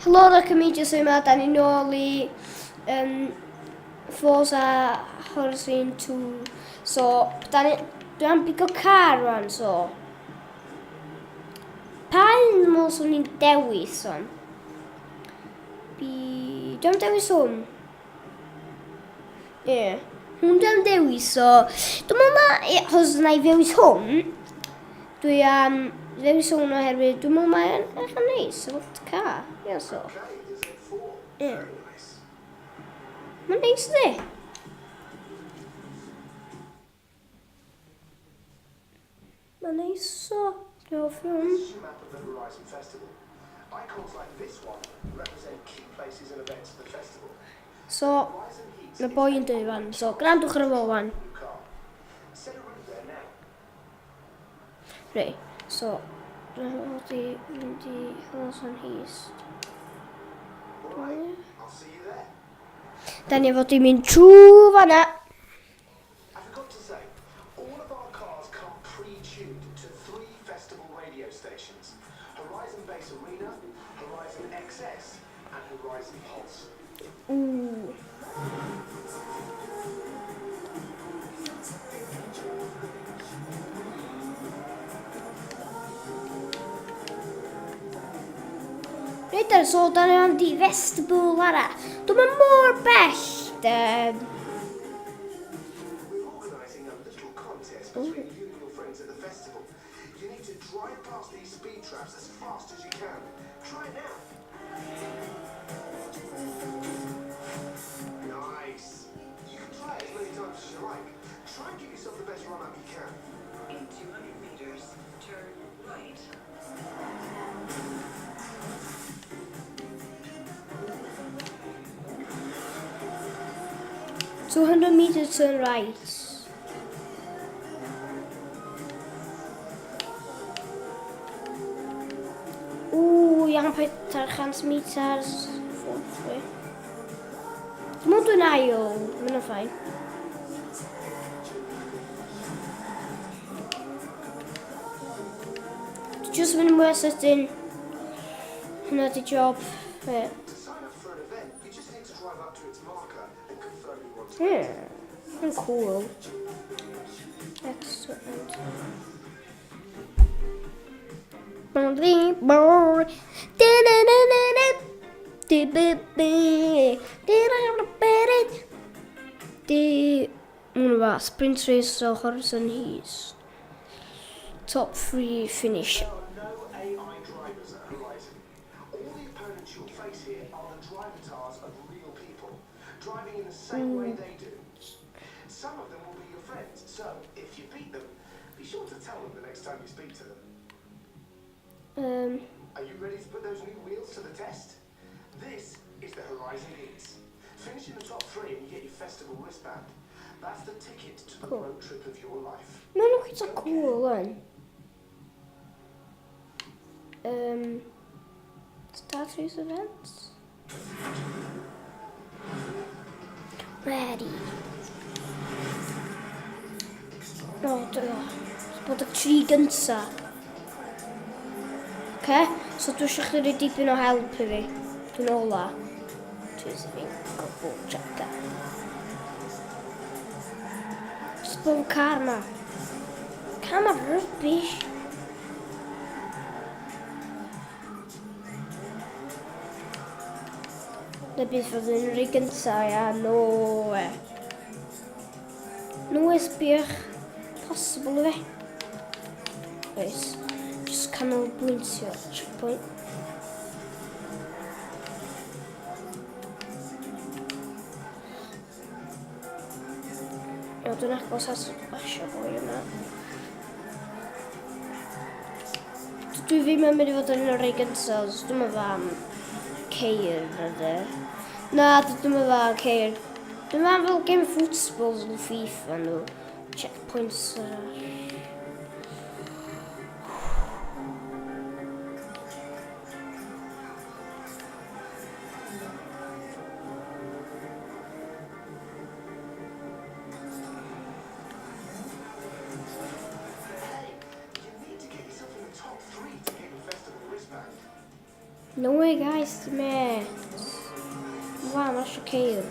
Helo, Comedians yma, da ni nôl i Forza Horizon 2. So, dwi'n bigo car rwan, so. Pa un mos o'n i'n dewis o'n? Dwi'n dewis hwn. Ie. Hwn dwi'n dewis, so. Dwi'n meddwl hos yna i ddewis hwn. Dwi'n ddewis hwn oherwydd dwi'n meddwl mae'n eich yn neis. Efo car. Ie, so. Ie. Mae'n neis di. Mae'n neis, so. Dwi'n hoffi hwn. This is a map of the Horizon Festival. Icons like this one represent key places and events of the festival. So, mae boi yn dweud fan. So, gwrandwch ar y fo fan. Set a route there now. Rei, so, dwi'n mynd i Horizon East. Alright, I'll see you there. Da ni fod i mynd trwy fanna. I forgot to say, all of our cars come pre-tuned to 3 festival radio stations. Horizon Base Arena, Horizon XS, and Horizon Pulse. Ooh. Reit, so da ni ond i festival arall. Dwi'n mor bell. We're organising a little contest between you and your friends at the festival. You need to drive past these speed traps as fast as you can. Try it now. Nice. You can try it as many times as you like. Try and give yourself the best run-up you can. In 200 meters, turn right. 200 meters turn right. Ooh, yang 400 meters. Dim ond dwi'n ail, mae'n ffain. Just mynd mwy sydyn. Hynna di job. To sign up for an event, you just need to drive up to its marker and confirm you want to. Yeah, yn cool. Excellent. Sprint race o Horizon East. Top 3 finish. There are no AI drivers at Horizon. All the opponents you'll face here are the drivatars of real people, driving in the same way they do. Some of them will be your friends, so if you beat them, be sure to tell them the next time you speak to them. Are you ready to put those new wheels to the test? This is the Horizon Eats. Finish in the top 3 and you get your festival wristband. That's the ticket to the road trip of your life. Mae'n nhw'n eitha cool, yn. Start race events. Ready. O, dyna. Bod y 3 gynta. So dwi eisiau chdi roi dipyn o help i fi. Dwi'n ola. Dwi'n fi'n gwybod chapter. Just bod car ma. Car ma rubbish. Na bydd fod yn rhy gynta, ia, no way. No way sbych possible i fi. Oes, just canolbwyntio, checkpoint. O, dwi'n agos at basio boi yma. Dwi ddim yn mynd i fod yn un o'r rei gyntaf, os dwi'n meddwl am ceir ydy. Na, dwi'n meddwl am ceir. Dwi'n meddwl fel game footballs yn FIFA nhw. Checkpoints. Hey, you need to get yourself in the top 3 to get your festival wristband. No way guys, med. Wow, that's okay.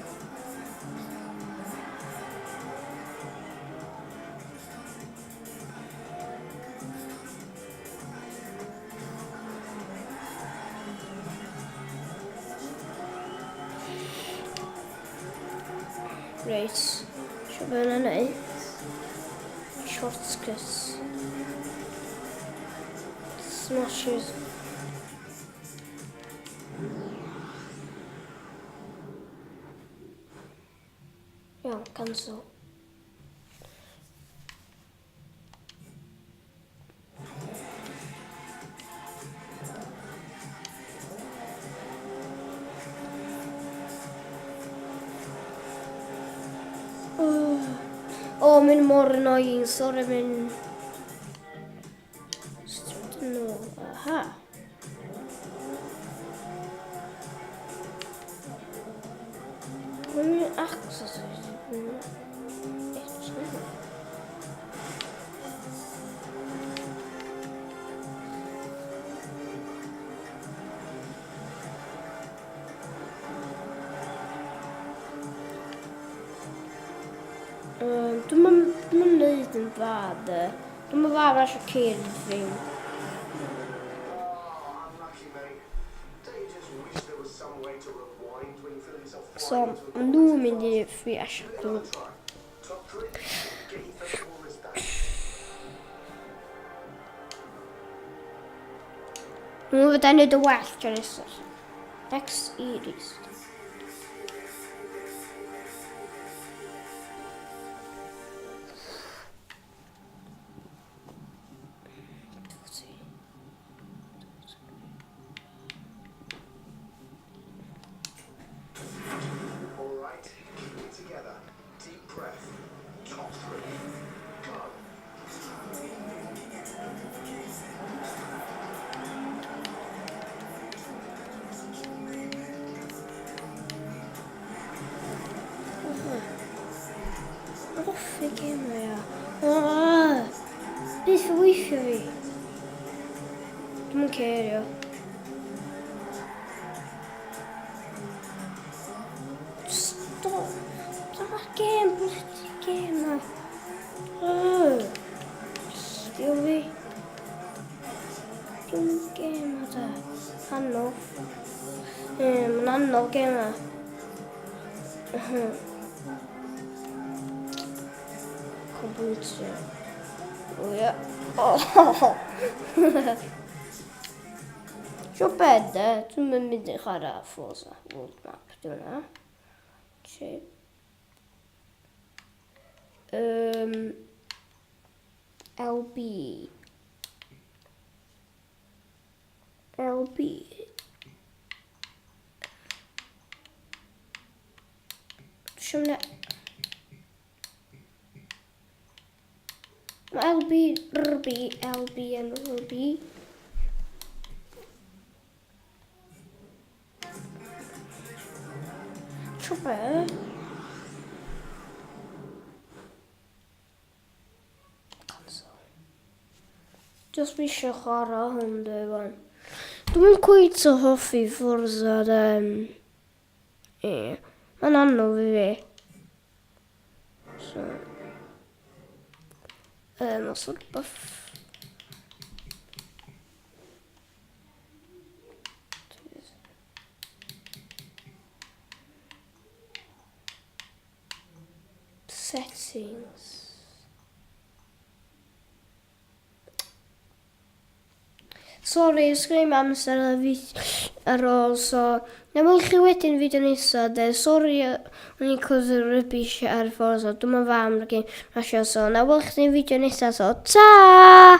Right, kör vi en nej. Shortcuts. Smashes. Ja, cancel. Åh, min morgon, sorry min... No, aha. Min axel. De har liten värde. De har bara chockerade film. Unlucky, mate. Don't you just wish there was some way to rewind when you feel yourself Så flying nu min det är fräsch. Top 3, get your festival list done. Nu vet jag inte vad jag ska. X Iris. All right, keep it together. Deep breath. Top 3, go. Fick jag med. Det är för wifi. De kan jag. Stopp. Game på game. Ska vi? Game där. Han då. Men han då game. Komputer. Oh ja. شو بعد ثم بدي خرا فوزة وولد ماب دونه شيء LB شو من LB شو بعد just be shakara hundevan. De är skit så hoffi Forza den. Men annan vi vet. Så. Något sånt buff. Settings. Sorry, jag skrev med amsterdam videor så jag vill skicka en video nissa. Sorry om ni kunde repeat här för så att de var varmt och så. Jag vill skicka en video nissa så. Tja!